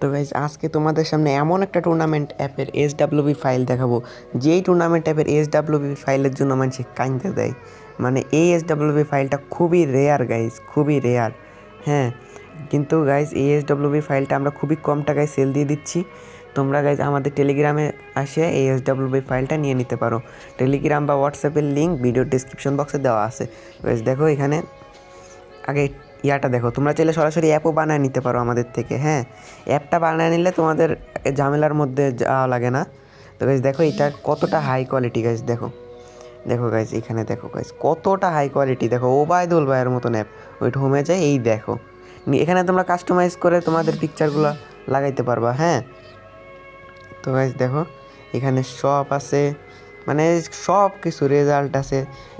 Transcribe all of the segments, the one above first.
তো গাইজ আজকে তোমাদের সামনে এমন একটা টুর্নামেন্ট অ্যাপের এসডাব্লিউবি ফাইল দেখাবো, যেই টুর্নামেন্ট অ্যাপের এসডাব্লিউবি ফাইলের জন্য মানুষে কাইন্দে দেয়। মানে এই এসডাব্লিউবি ফাইলটা খুবই রেয়ার গাইজ, খুবই রেয়ার। হ্যাঁ, কিন্তু গাইজ এই এসডাব্লিউবি ফাইলটা আমরা খুবই কম টাকায় সেল দিয়ে দিচ্ছি। তোমরা গাইজ আমাদের টেলিগ্রামে আসে এই এসডাব্লিউবি ফাইলটা নিয়ে নিতে পারো। টেলিগ্রাম বা হোয়াটসঅ্যাপের লিঙ্ক ভিডিও ডিসক্রিপশন বক্সে দেওয়া আছে। গাইজ দেখো এখানে আগে ইয়াটা দেখো, তোমরা চাইলে সরাসরি অ্যাপও বানায় নিতে পারো আমাদের থেকে। হ্যাঁ, অ্যাপটা বানায় নিলে তোমাদের ঝামেলার মধ্যে যাওয়া লাগে না। তো গাইজ দেখো এটা কতটা হাই কোয়ালিটি গাইজ, দেখো দেখো গাইজ, এখানে দেখো গাইজ কতটা হাই কোয়ালিটি। দেখো ওবায়দুল ভাইয়ের মতন অ্যাপ, ওইটা হোমে যায়। এই দেখো এখানে তোমরা কাস্টমাইজ করে তোমাদের পিকচারগুলো লাগাইতে পারবা। হ্যাঁ, তো গাইজ দেখো এখানে সব আছে, মানে সব কিছু রেজাল্ট আছে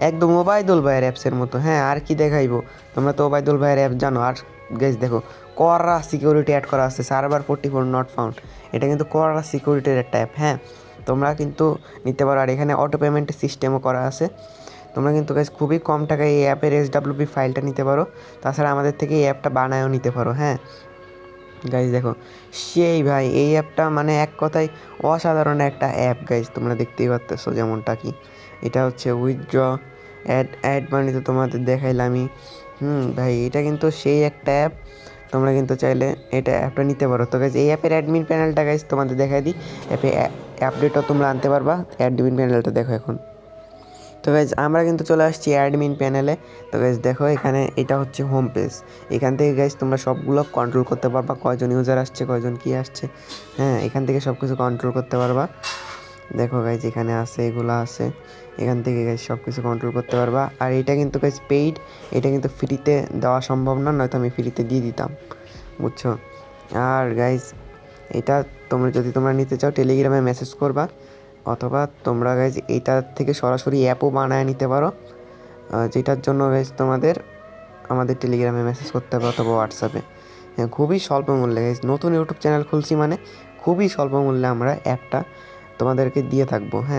একদম ওবায়দুল ভাইয়ের অ্যাপসের মতো। হ্যাঁ, আর কি দেখাইবো, তোমরা তো ওবায়দুল ভাইয়ের অ্যাপ জানো। আর গাইজ দেখো কড়া সিকিউরিটি অ্যাড করা আছে, সার্ভার 44 নট ফাউন্ড। এটা কিন্তু কড়া সিকিউরিটির একটা অ্যাপ। হ্যাঁ, তোমরা কিন্তু নিতে পারো। আর এখানে অটো পেমেন্টের সিস্টেমও করা আছে। তোমরা কিন্তু গাইজ খুবই কম টাকায় এই অ্যাপের এসডাব্লিউপি ফাইলটা নিতে পারো। তাছাড়া আমাদের থেকে এই অ্যাপটা বানায়ও নিতে পারো। হ্যাঁ গাইজ দেখো সেই ভাই, এই অ্যাপটা মানে এক কথায় অসাধারণ একটা অ্যাপ গাইজ, তোমরা দেখতেই পারতেছো। যেমনটা কি এটা হচ্ছে উইথড্র অ্যাড মানি, তো তোমাদের দেখাইলামই। ভাই এটা কিন্তু সেই একটা অ্যাপ, তোমরা কিন্তু চাইলে এটা অ্যাপটা নিতে পারো। তো গাইজ এই অ্যাপের অ্যাডমিন প্যানেলটা গাইজ তোমাদের দেখাই দিই। অ্যাপে আপডেটও তোমরা আনতে পারবা। অ্যাডমিন প্যানেলটা দেখো এখন। তো গাইজ আমরা কিন্তু চলে আসছি অ্যাডমিন প্যানেলে। তো গাইজ দেখো এখানে এটা হচ্ছে হোম পেজ। এখান থেকে গাইজ তোমরা সবগুলো কন্ট্রোল করতে পারবা, কয়জন ইউজার আসছে, কয়জন কী আসছে। হ্যাঁ, এখান থেকে সব কিছু কন্ট্রোল করতে পারবা। দেখো গাইজ এখানে আছে, এগুলো আছে। এখান থেকে গাইজ সব কিছু কন্ট্রোল করতে পারবা। আর এটা কিন্তু গাইজ পেইড, এটা কিন্তু ফ্রিতে দেওয়া সম্ভব না, নয়তো আমি ফ্রিতে দিয়ে দিতাম, বুঝছো। আর গাইজ এটা তোমরা নিতে চাও টেলিগ্রামে মেসেজ করবা, অথবা তোমরা গাইজ এইটার থেকে সরাসরি অ্যাপও বানায় নিতে পারো, যেটার জন্য গাইজ তোমাদের আমাদের টেলিগ্রামে মেসেজ করতে হবে অথবা হোয়াটসঅ্যাপে। হ্যাঁ, খুবই স্বল্প মূল্যে গাইজ, নতুন ইউটিউব চ্যানেল খুলছি মানে খুবই স্বল্প মূল্যে আমরা অ্যাপটা তোমাদেরকে দিয়ে থাকবো। হ্যাঁ।